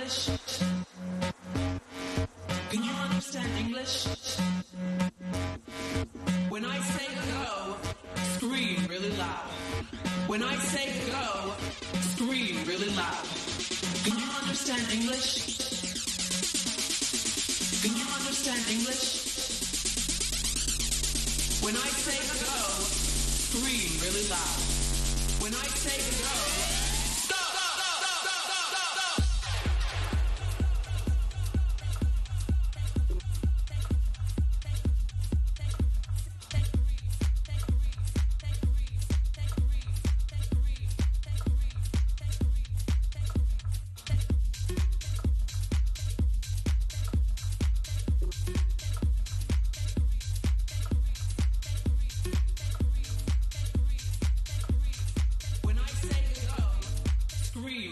English? Can you understand English? When I say go, scream really loud. When I say go, scream really loud. Can you understand English? Can you understand English? When I say go, scream really loud. When I say go, stop!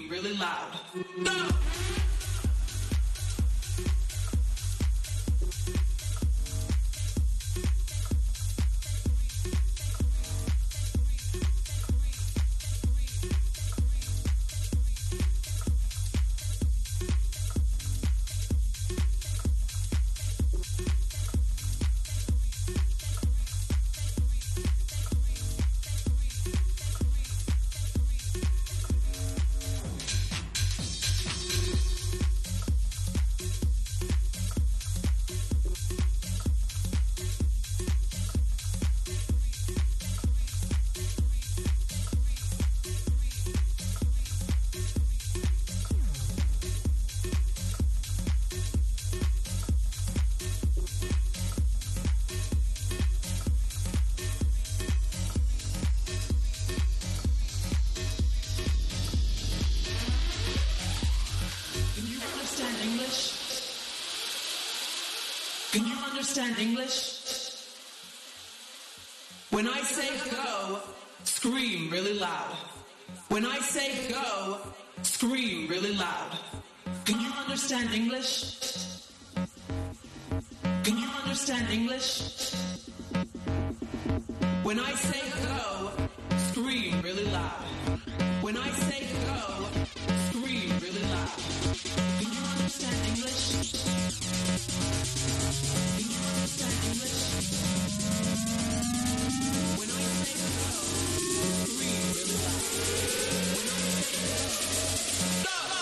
Really loud. No! Can you understand English? When I say go, scream really loud. When I say go, scream really loud. Can you understand English? Can you understand English? When I say go, scream really loud. When I say go, scream really loud. Can you understand English? Can you understand English? When I say go, scream really loud. When I say go, stop!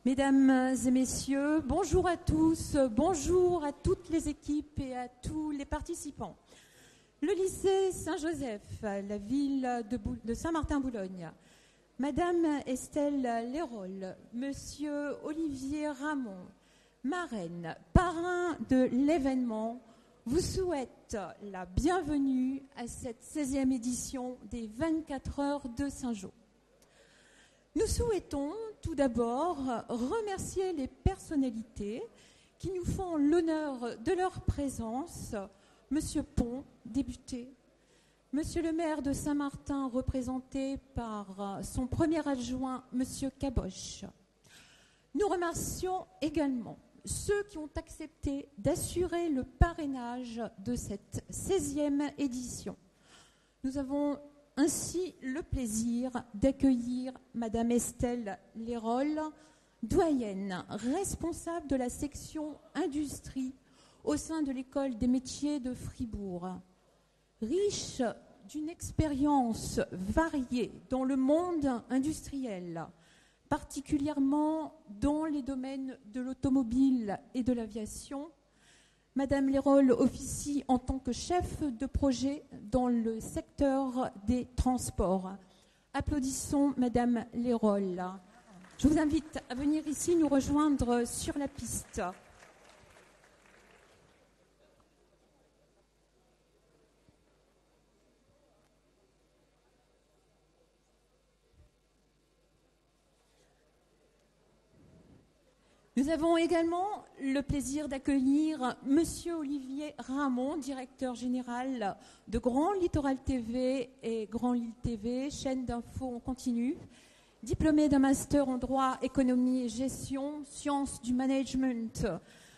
Mesdames et messieurs, bonjour à tous, bonjour à toutes les équipes et à tous les participants. Le lycée Saint-Joseph, la ville de Saint-Martin-Boulogne, Madame Estelle Lérol, Monsieur Olivier Ramon, marraine, parrain de l'événement, vous souhaitent la bienvenue à cette 16e édition des 24 heures de Saint-Jean. Nous souhaitons tout d'abord remercier les personnalités qui nous font l'honneur de leur présence. Monsieur Pont, député, Monsieur le maire de Saint-Martin, représenté par son premier adjoint, Monsieur Caboche. Nous remercions également ceux qui ont accepté d'assurer le parrainage de cette 16e édition. Nous avons ainsi le plaisir d'accueillir Madame Estelle Lérol, doyenne, responsable de la section industrie au sein de l'École des métiers de Fribourg. Riche d'une expérience variée dans le monde industriel, particulièrement dans les domaines de l'automobile et de l'aviation, Madame Lérol officie en tant que chef de projet dans le secteur des transports. Applaudissons Madame Lérol. Je vous invite à venir ici nous rejoindre sur la piste. Nous avons également le plaisir d'accueillir Monsieur Olivier Ramon, directeur général de Grand Littoral TV et Grand Lille TV, chaîne d'infos en continu, Diplômé d'un master en droit, économie et gestion, sciences du management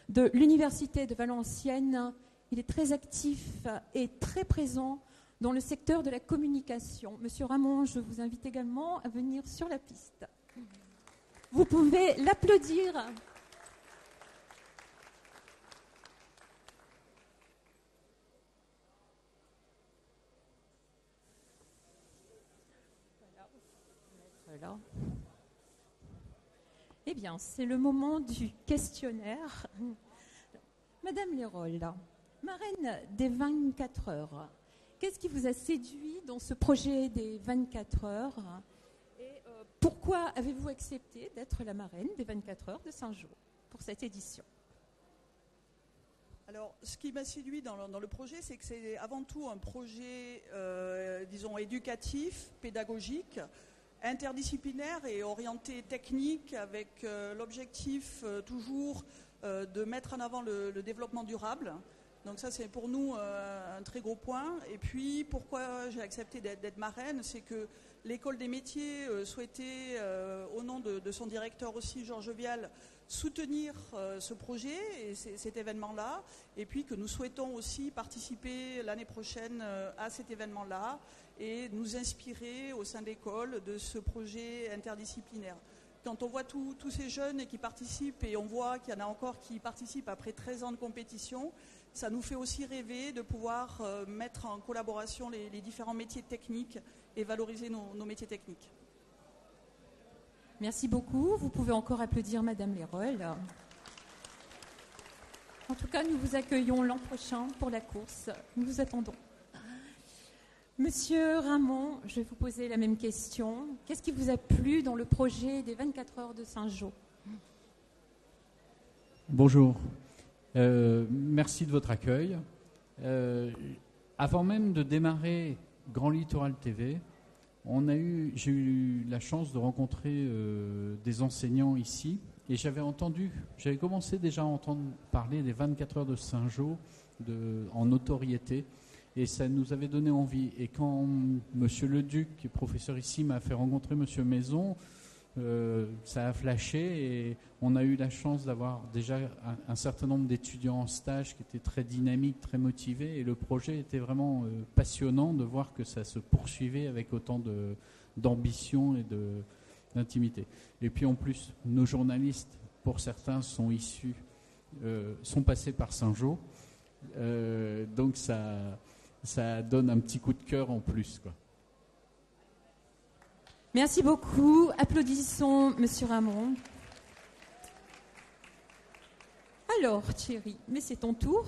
de l'Université de Valenciennes, il est très actif et très présent dans le secteur de la communication. Monsieur Ramon, je vous invite également à venir sur la piste. Vous pouvez l'applaudir. Voilà. Eh bien, c'est le moment du questionnaire. Madame Lérol, marraine des 24 heures, qu'est-ce qui vous a séduit dans ce projet des 24 heures et pourquoi avez-vous accepté d'être la marraine des 24 heures de Saint-Jean pour cette édition? Alors, ce qui m'a séduit dans le projet, c'est que c'est avant tout un projet, disons, éducatif, pédagogique, interdisciplinaire et orienté technique, avec l'objectif toujours de mettre en avant le développement durable. Donc ça, c'est pour nous un très gros point. Et puis, pourquoi j'ai accepté d'être marraine, c'est que l'École des métiers souhaitait, au nom de son directeur aussi, Georges Vial, soutenir ce projet et cet événement-là, et puis que nous souhaitons aussi participer l'année prochaine à cet événement-là et nous inspirer au sein de l'école de ce projet interdisciplinaire. Quand on voit tous ces jeunes qui participent, et on voit qu'il y en a encore qui participent après 13 ans de compétition, ça nous fait aussi rêver de pouvoir mettre en collaboration les différents métiers techniques et valoriser nos métiers techniques. Merci beaucoup. Vous pouvez encore applaudir Madame Lérol. En tout cas, nous vous accueillons l'an prochain pour la course. Nous vous attendons. Monsieur Ramon, je vais vous poser la même question. Qu'est-ce qui vous a plu dans le projet des 24 heures de Saint-Jean? Bonjour. Merci de votre accueil. Avant même de démarrer Grand Littoral TV, j'ai eu la chance de rencontrer des enseignants ici et j'avais commencé déjà à entendre parler des 24 heures de Saint-Jean en notoriété et ça nous avait donné envie. Et quand Monsieur Leduc, qui est professeur ici, m'a fait rencontrer Monsieur Maison, ça a flashé et on a eu la chance d'avoir déjà un certain nombre d'étudiants en stage qui étaient très dynamiques, très motivés et le projet était vraiment passionnant de voir que ça se poursuivait avec autant d'ambition et d'intimité. Et puis en plus, nos journalistes, pour certains, sont passés par Saint-Jean, donc ça donne un petit coup de cœur en plus, quoi. Merci beaucoup. Applaudissons Monsieur Ramon. Alors, Thierry, mais c'est ton tour.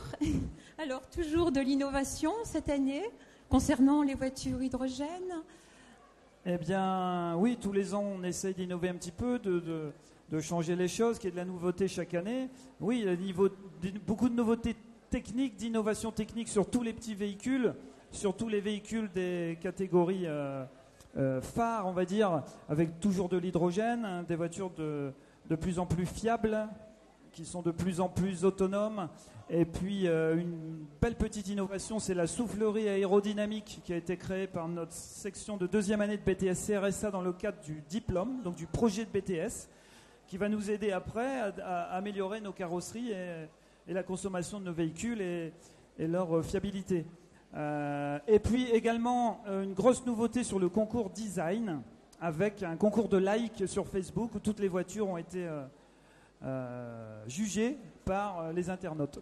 Alors, toujours de l'innovation cette année concernant les voitures hydrogène? Eh bien, oui, tous les ans, on essaye d'innover un petit peu, de changer les choses, qu'il y ait de la nouveauté chaque année. Oui, il y a beaucoup de nouveautés techniques, d'innovation technique sur tous les petits véhicules, sur tous les véhicules des catégories phares, on va dire, avec toujours de l'hydrogène, hein, des voitures de plus en plus fiables, qui sont de plus en plus autonomes. Et puis, une belle petite innovation, c'est la soufflerie aérodynamique qui a été créée par notre section de deuxième année de BTS CRSA dans le cadre du diplôme, donc du projet de BTS, qui va nous aider après à améliorer nos carrosseries et la consommation de nos véhicules et leur fiabilité. Et puis également une grosse nouveauté sur le concours design avec un concours de likes sur Facebook où toutes les voitures ont été jugées par les internautes.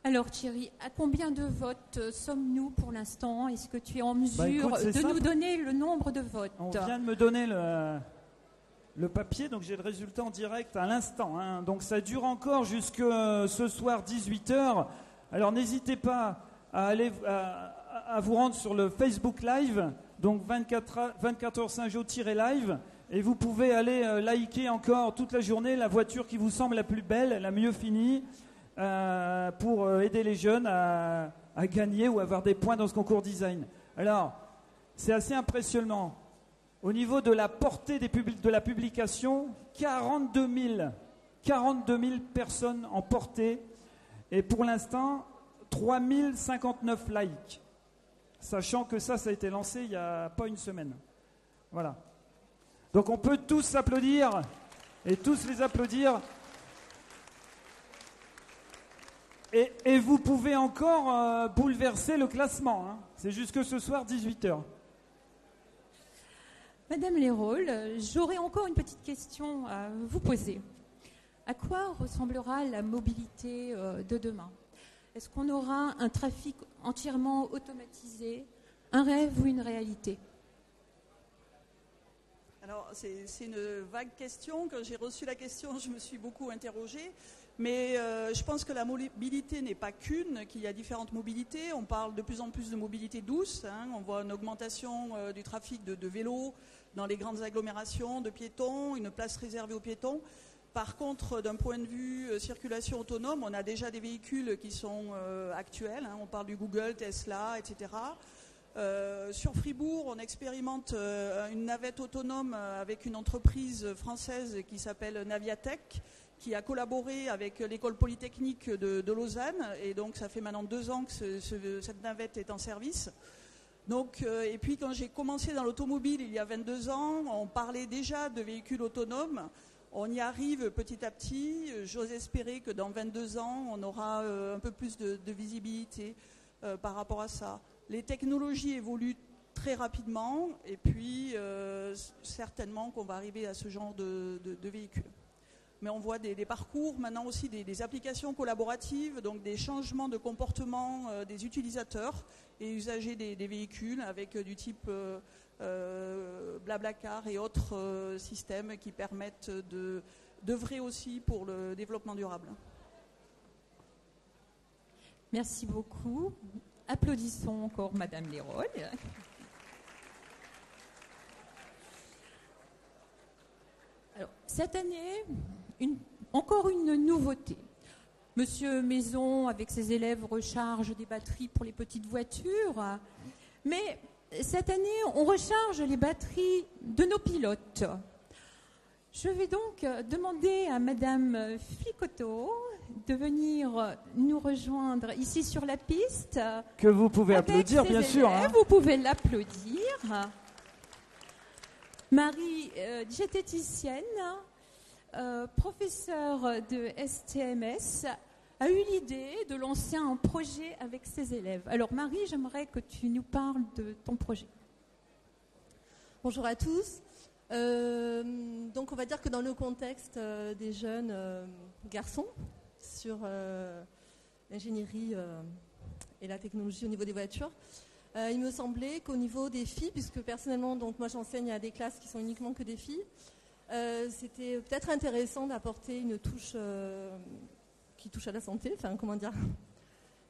Alors Thierry, à combien de votes sommes-nous pour l'instant? Est-ce que tu es en mesure de simple. nous donner le nombre de votes? On vient de me donner le papier, donc j'ai le résultat en direct à l'instant, hein. Donc ça dure encore jusque ce soir 18h. Alors n'hésitez pas à vous rendre sur le Facebook Live, donc 24 heures Saint-Jean-live, et vous pouvez aller liker encore toute la journée la voiture qui vous semble la plus belle, la mieux finie, pour aider les jeunes à gagner ou avoir des points dans ce concours design. Alors, c'est assez impressionnant. Au niveau de la portée de la publication, 42 000 personnes en portée, et pour l'instant, 3059 likes, sachant que ça a été lancé il n'y a pas une semaine. Voilà. Donc on peut tous s'applaudir et tous les applaudir. Et vous pouvez encore bouleverser le classement. Hein. C'est jusque ce soir 18h. Madame Lérôle, j'aurais encore une petite question à vous poser. À quoi ressemblera la mobilité de demain? Est-ce qu'on aura un trafic entièrement automatisé, un rêve ou une réalité? Alors, c'est une vague question. Quand j'ai reçu la question, je me suis beaucoup interrogée. Mais je pense que la mobilité n'est pas qu'une, qu'il y a différentes mobilités. On parle de plus en plus de mobilité douce. Hein. On voit une augmentation du trafic de vélos dans les grandes agglomérations, de piétons, une place réservée aux piétons. Par contre, d'un point de vue circulation autonome, on a déjà des véhicules qui sont actuels. Hein. On parle du Google, Tesla, etc. Sur Fribourg, on expérimente une navette autonome avec une entreprise française qui s'appelle Naviatech, qui a collaboré avec l'école polytechnique de Lausanne. Et donc, ça fait maintenant 2 ans que cette navette est en service. Donc, et puis, quand j'ai commencé dans l'automobile il y a 22 ans, on parlait déjà de véhicules autonomes. On y arrive petit à petit. J'ose espérer que dans 22 ans, on aura un peu plus de visibilité par rapport à ça. Les technologies évoluent très rapidement et puis certainement qu'on va arriver à ce genre de véhicules. Mais on voit des parcours, maintenant aussi des applications collaboratives, donc des changements de comportement des utilisateurs et usagers des véhicules avec du type Blablacar et autres systèmes qui permettent d'œuvrer aussi pour le développement durable. Merci beaucoup. Applaudissons encore Madame Lérôle. Alors, cette année, encore une nouveauté. Monsieur Maison, avec ses élèves, recharge des batteries pour les petites voitures. Mais cette année, on recharge les batteries de nos pilotes. Je vais donc demander à Madame Flicotto de venir nous rejoindre ici sur la piste. Que vous pouvez applaudir, bien sûr. Hein. Vous pouvez l'applaudir. Marie, diététicienne, professeure de STMS, a eu l'idée de lancer un projet avec ses élèves. Alors Marie, j'aimerais que tu nous parles de ton projet. Bonjour à tous. Donc on va dire que dans le contexte des jeunes garçons sur l'ingénierie et la technologie au niveau des voitures, il me semblait qu'au niveau des filles, puisque personnellement donc moi j'enseigne à des classes qui sont uniquement que des filles, c'était peut-être intéressant d'apporter une touche qui touche à la santé, enfin comment dire,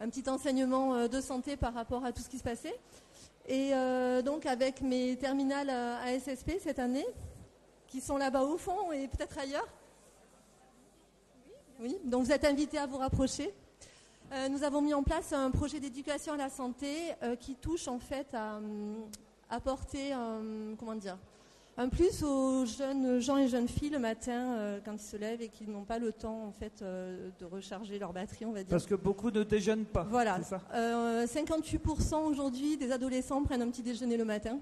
un petit enseignement de santé par rapport à tout ce qui se passait. Et donc avec mes terminales à SSP cette année, qui sont là-bas au fond et peut-être ailleurs. Oui, donc vous êtes invités à vous rapprocher. Nous avons mis en place un projet d'éducation à la santé qui touche en fait à apporter un plus aux jeunes gens et jeunes filles le matin quand ils se lèvent et qui n'ont pas le temps en fait de recharger leur batterie, on va dire. Parce que beaucoup ne déjeunent pas. Voilà. C'est ça. 58% aujourd'hui des adolescents prennent un petit déjeuner le matin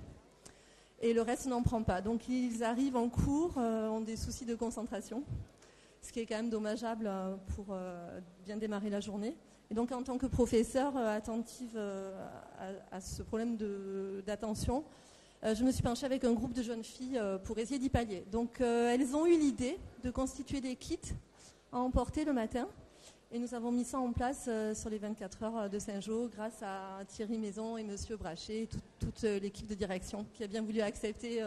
et le reste n'en prend pas. Donc ils arrivent en cours, ont des soucis de concentration, ce qui est quand même dommageable pour bien démarrer la journée. Et donc en tant que professeur attentive à ce problème d'attention, je me suis penchée avec un groupe de jeunes filles pour essayer d'y pallier. Donc elles ont eu l'idée de constituer des kits à emporter le matin. Et nous avons mis ça en place sur les 24 heures de Saint-Jean grâce à Thierry Maison et Monsieur Brachet et toute l'équipe de direction qui a bien voulu accepter.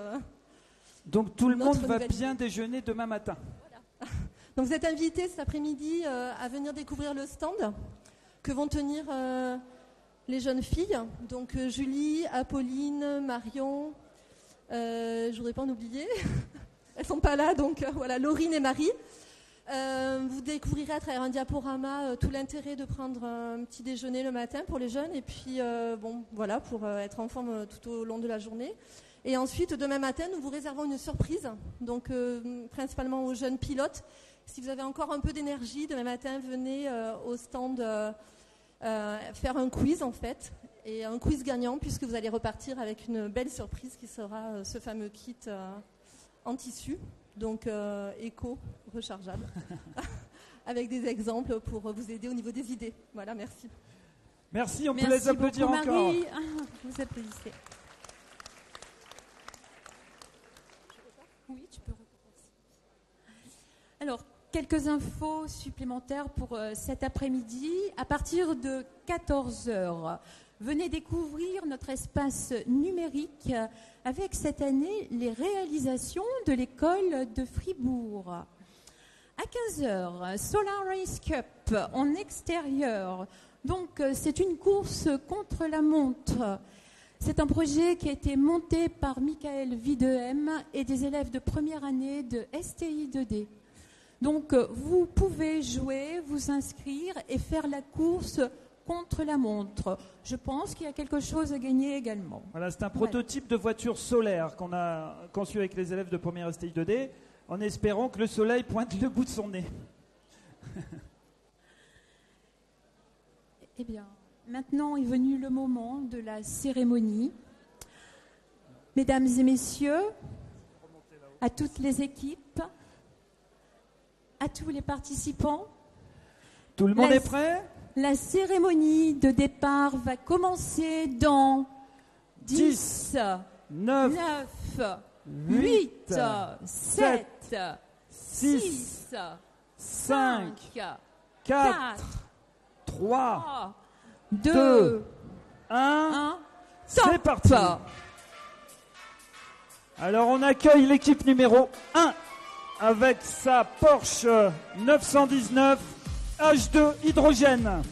Donc tout le monde va nouvelle bien idée. Déjeuner demain matin. Voilà. Donc vous êtes invités cet après-midi à venir découvrir le stand que vont tenir les jeunes filles. Donc Julie, Apolline, Marion, je ne voudrais pas en oublier. Elles ne sont pas là, donc voilà, Laurine et Marie. Vous découvrirez à travers un diaporama tout l'intérêt de prendre un petit déjeuner le matin pour les jeunes et puis voilà, pour être en forme tout au long de la journée. Et ensuite, demain matin, nous vous réservons une surprise, donc principalement aux jeunes pilotes. Si vous avez encore un peu d'énergie, demain matin, venez au stand faire un quiz en fait, et un quiz gagnant puisque vous allez repartir avec une belle surprise qui sera ce fameux kit en tissu, donc éco-rechargeable, avec des exemples pour vous aider au niveau des idées. Voilà, merci. Merci, on peut les applaudir beaucoup, encore. Marie. Vous applaudissez. Oui, tu peux recommencer. Alors, quelques infos supplémentaires pour cet après-midi. À partir de 14h, venez découvrir notre espace numérique avec cette année les réalisations de l'école de Fribourg. À 15h, Solar Race Cup en extérieur. Donc, c'est une course contre la montre. C'est un projet qui a été monté par Michael Videhem et des élèves de première année de STI 2D. Donc, vous pouvez jouer, vous inscrire et faire la course contre la montre. Je pense qu'il y a quelque chose à gagner également. Voilà, c'est un prototype de voiture solaire qu'on a conçu avec les élèves de première STI 2D, en espérant que le soleil pointe le bout de son nez. Eh bien, maintenant est venu le moment de la cérémonie. Mesdames et messieurs, à toutes les équipes, à tous les participants, Tout le monde est prêt ? la cérémonie de départ va commencer dans 10, 9, 9, 8, 8, 7, 6, 6, 5, 4, 4, 3, 3, 2, 1. 1. C'est parti. Alors on accueille l'équipe numéro 1 avec sa Porsche 919 H2 hydrogène.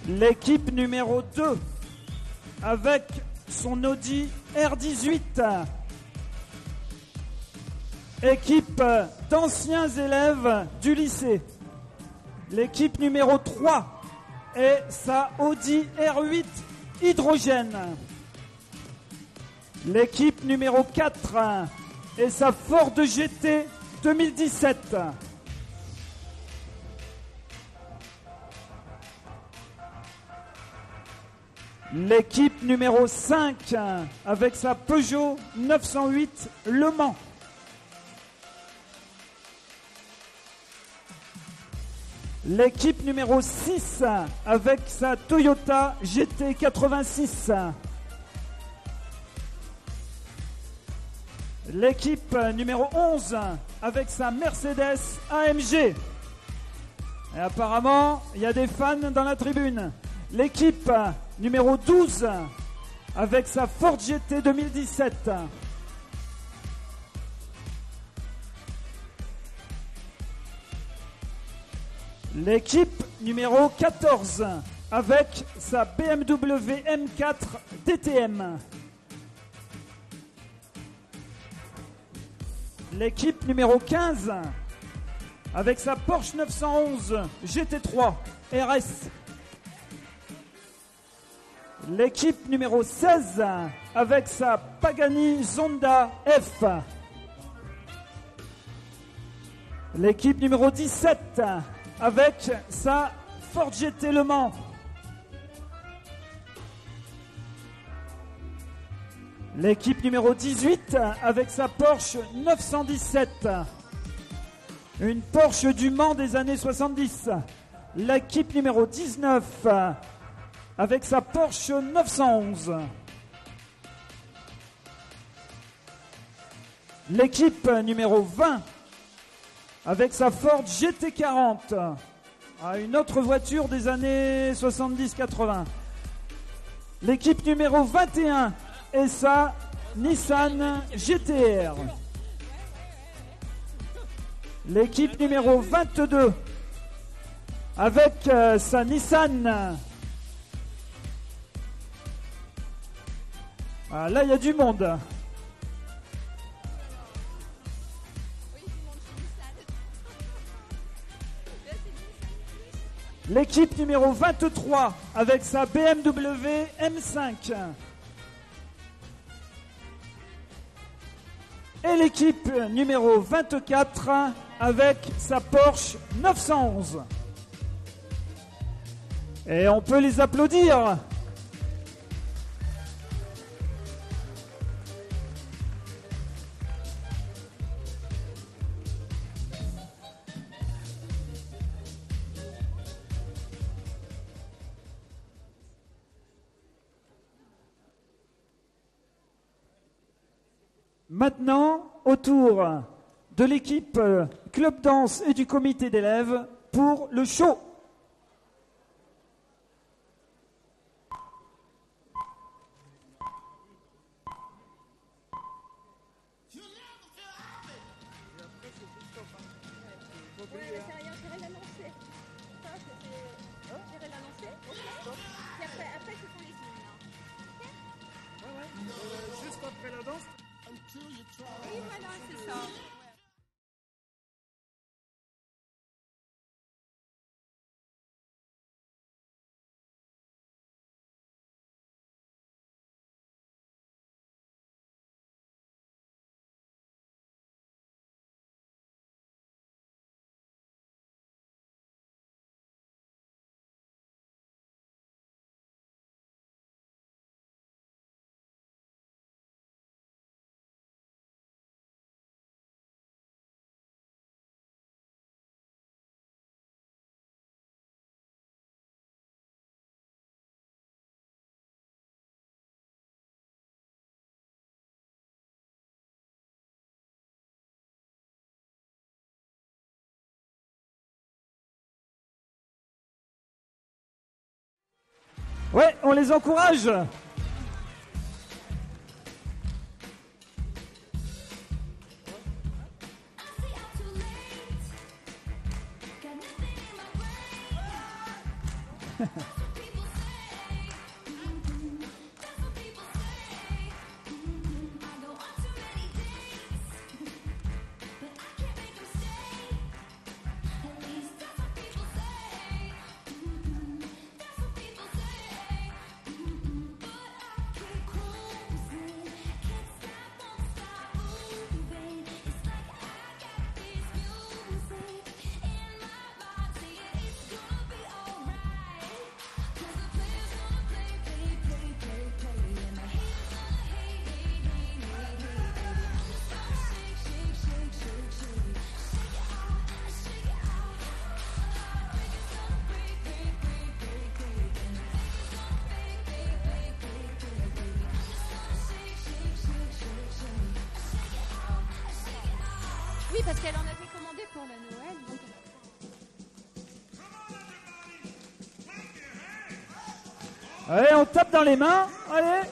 L'équipe numéro 2 avec son Audi R18. Équipe d'anciens élèves du lycée. L'équipe numéro 3 est sa Audi R8 hydrogène. L'équipe numéro 4 est sa Ford GT 2017. L'équipe numéro 5 avec sa Peugeot 908 Le Mans. L'équipe numéro 6 avec sa Toyota GT86. L'équipe numéro 11 avec sa Mercedes AMG. Et apparemment, il y a des fans dans la tribune. L'équipe numéro 12 avec sa Ford GT 2017. L'équipe numéro 14 avec sa BMW M4 DTM. L'équipe numéro 15 avec sa Porsche 911 GT3 RS. L'équipe numéro 16 avec sa Pagani Zonda F. L'équipe numéro 17 avec sa Ford GT Le Mans. L'équipe numéro 18 avec sa Porsche 917. Une Porsche du Mans des années 70. L'équipe numéro 19 avec sa Porsche 911. L'équipe numéro 20 avec sa Ford GT40. Une autre voiture des années 70-80. L'équipe numéro 21 et sa Nissan GT-R. L'équipe numéro 22 avec sa Nissan. Là, il y a du monde. L'équipe numéro 23 avec sa BMW M5. Et l'équipe numéro 24 avec sa Porsche 911. Et on peut les applaudir. Maintenant, au tour de l'équipe Club Danse et du comité d'élèves pour le show. Juste après la danse. Oui, voilà, c'est ça. Ouais, on les encourage. Oui, parce qu'elle en avait commandé pour la Noël. Donc... Allez, on tape dans les mains. Allez.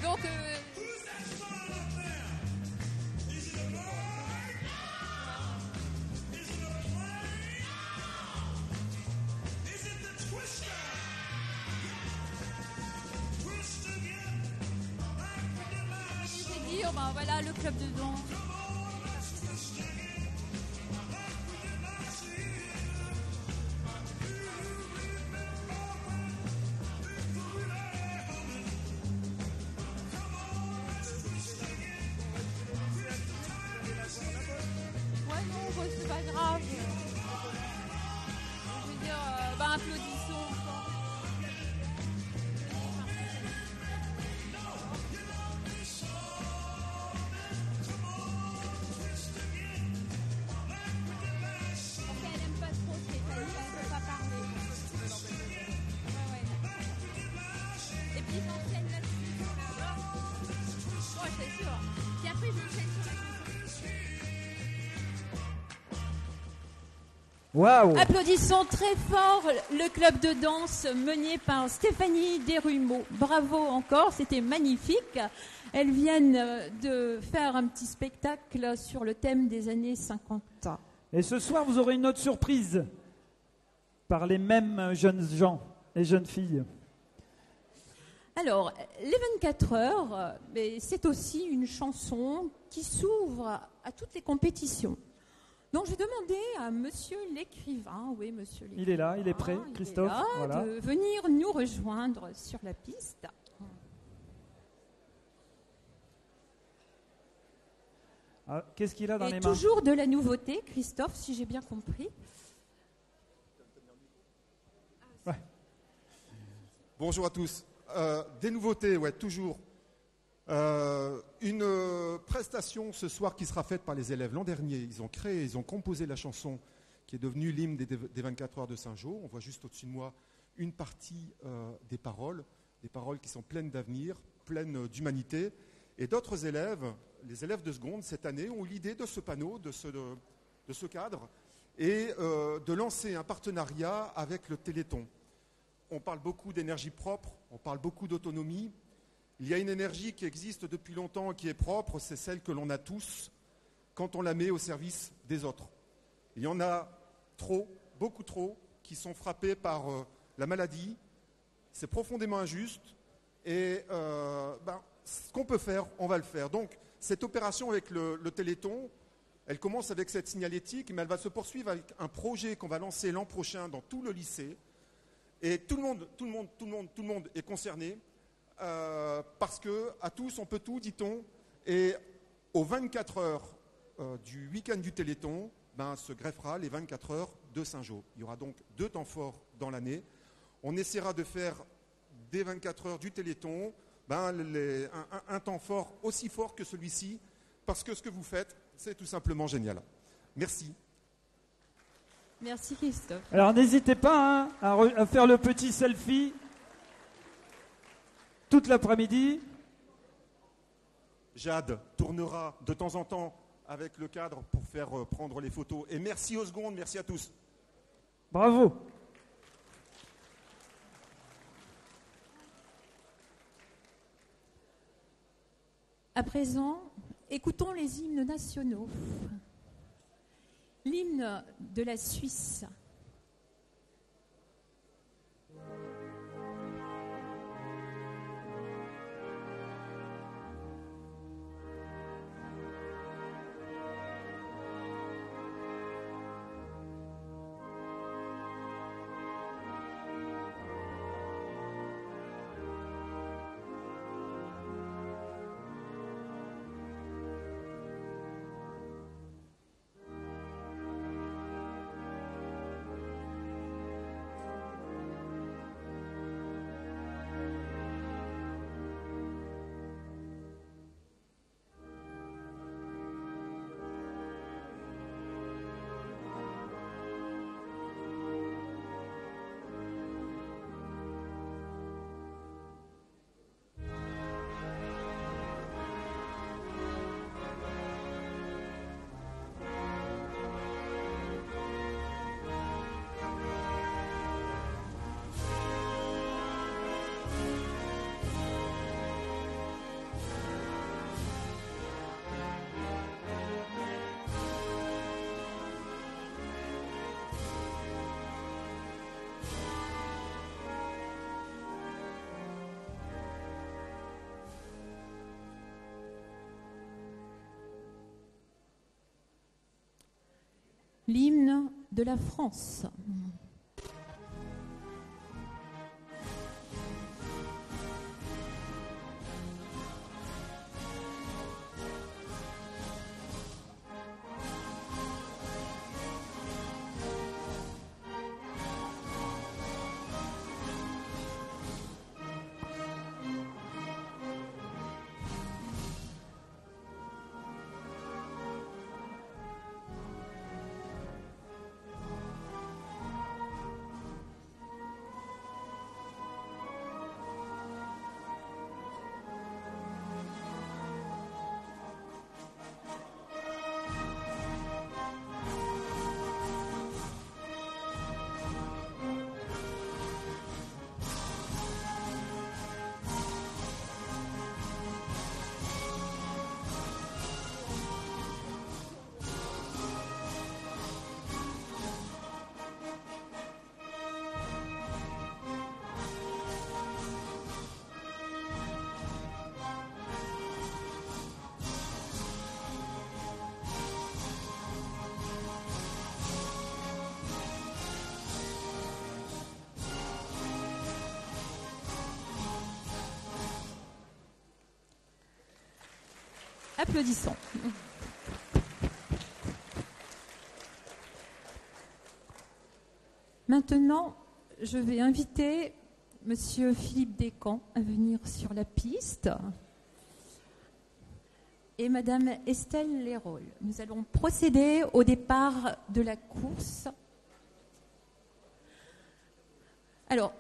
Donc, j'ai dit, oh ben voilà, le club de danse. Ouais, non, bah, c'est pas grave. Je veux dire, bah, applaudissons encore. Waouh! Applaudissons très fort le club de danse mené par Stéphanie Desrumeaux. Bravo encore, c'était magnifique. Elles viennent de faire un petit spectacle sur le thème des années 50. Et ce soir, vous aurez une autre surprise par les mêmes jeunes gens et jeunes filles. Alors, les 24 heures, c'est aussi une chanson qui s'ouvre à toutes les compétitions. Donc, j'ai demandé à monsieur l'écrivain, oui, monsieur l'écrivain. Il est là, il est prêt, Christophe. Voilà. De venir nous rejoindre sur la piste. Ah, qu'est-ce qu'il a dans Et les mains? toujours de la nouveauté, Christophe, si j'ai bien compris. Ouais. Bonjour à tous. Des nouveautés, ouais, toujours. Une prestation ce soir qui sera faite par les élèves. L'an dernier, ils ont composé la chanson qui est devenue l'hymne des 24 heures de Saint-Jean. On voit juste au-dessus de moi une partie des paroles qui sont pleines d'avenir, pleines d'humanité. Et d'autres élèves, les élèves de seconde, cette année, ont eu l'idée de ce panneau, de ce cadre, et de lancer un partenariat avec le Téléthon. On parle beaucoup d'énergie propre, on parle beaucoup d'autonomie. Il y a une énergie qui existe depuis longtemps et qui est propre, c'est celle que l'on a tous quand on la met au service des autres. Il y en a trop, beaucoup trop, qui sont frappés par la maladie. C'est profondément injuste et ce qu'on peut faire, on va le faire. Donc cette opération avec le Téléthon, elle commence avec cette signalétique, mais elle va se poursuivre avec un projet qu'on va lancer l'an prochain dans tout le lycée. Et tout le monde est concerné parce que à tous on peut tout, dit-on. Et aux 24 heures du week-end du Téléthon, se greffera les 24 heures de Saint-Jean. Il y aura donc 2 temps forts dans l'année. On essaiera de faire des 24 heures du Téléthon un temps fort aussi fort que celui-ci, parce que ce que vous faites, c'est tout simplement génial. Merci. Merci Christophe. Alors n'hésitez pas à faire le petit selfie toute l'après-midi. Jade tournera de temps en temps avec le cadre pour faire prendre les photos. Et merci aux secondes, merci à tous. Bravo. À présent, écoutons les hymnes nationaux. L'hymne de la Suisse. L'hymne de la France. Applaudissons. Maintenant, je vais inviter Monsieur Philippe Descamps à venir sur la piste et Madame Estelle Lérol. Nous allons procéder au départ de la course. Alors,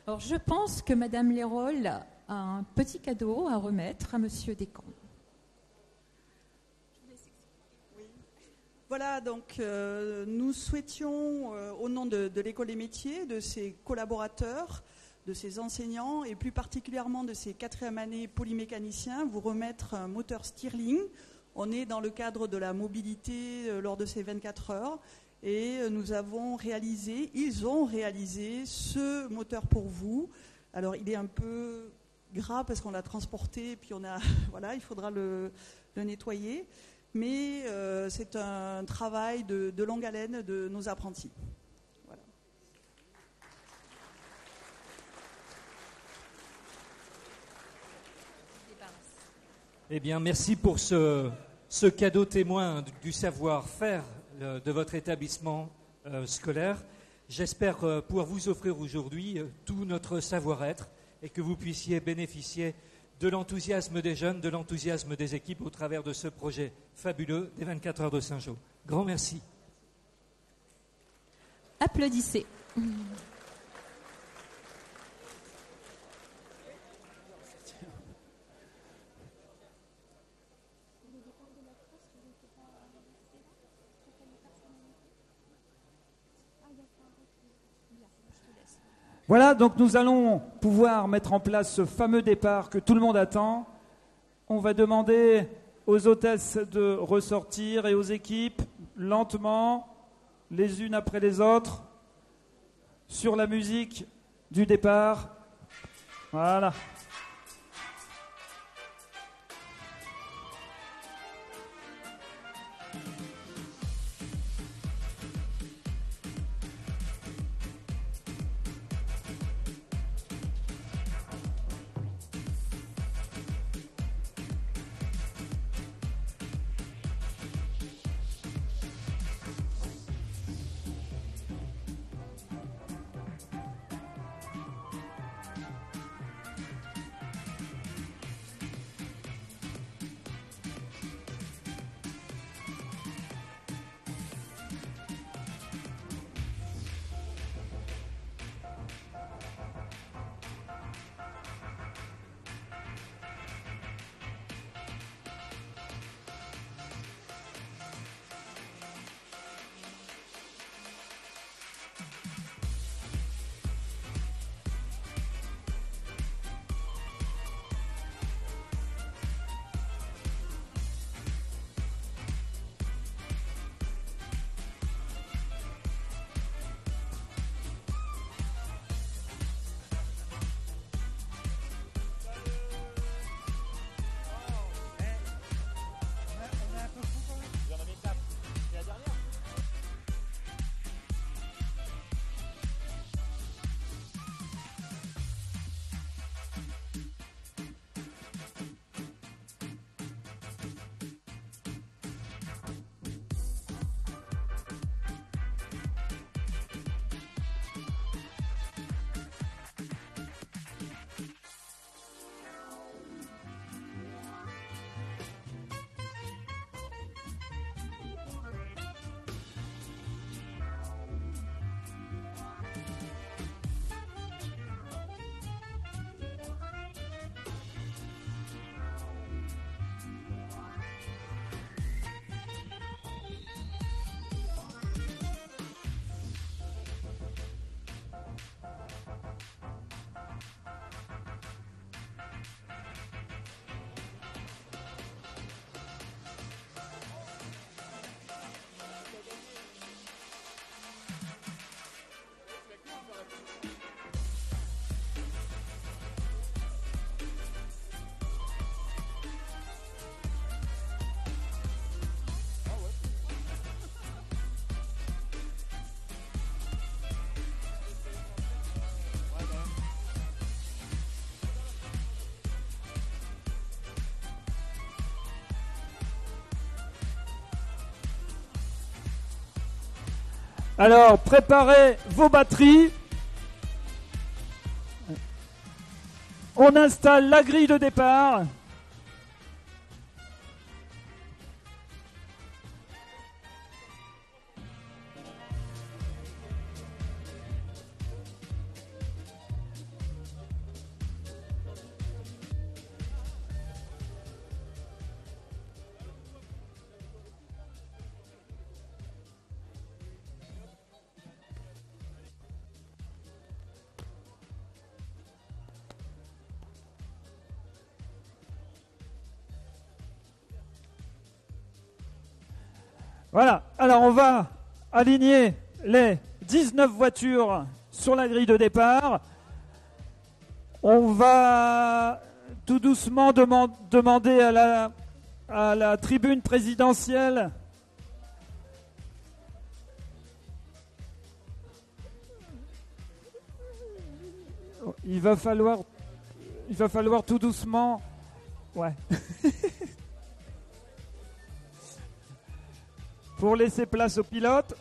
alors, je pense que Madame Lérol a un petit cadeau à remettre à Monsieur Descamps. Voilà, donc nous souhaitions, au nom de l'École des métiers, de ses collaborateurs, de ses enseignants et plus particulièrement de ses 4e année polymécaniciens, vous remettre un moteur Stirling. On est dans le cadre de la mobilité lors de ces 24 heures. Et ils ont réalisé ce moteur pour vous. Alors il est un peu gras parce qu'on l'a transporté et puis voilà, il faudra le nettoyer. Mais c'est un travail de longue haleine de nos apprentis. Voilà. Eh bien, merci pour ce cadeau témoin du savoir-faire de votre établissement scolaire. J'espère pouvoir vous offrir aujourd'hui tout notre savoir-être et que vous puissiez bénéficier de l'enthousiasme des jeunes, de l'enthousiasme des équipes au travers de ce projet fabuleux des 24 heures de Saint-Jean. Grand merci. Applaudissez. Voilà, donc nous allons pouvoir mettre en place ce fameux départ que tout le monde attend. On va demander aux hôtesses de ressortir et aux équipes lentement, les unes après les autres, sur la musique du départ. Voilà. Alors, préparez vos batteries. On installe la grille de départ. Voilà, alors on va aligner les 19 voitures sur la grille de départ. On va tout doucement demander à la tribune présidentielle il va falloir tout doucement. Ouais. Pour laisser place au pilote.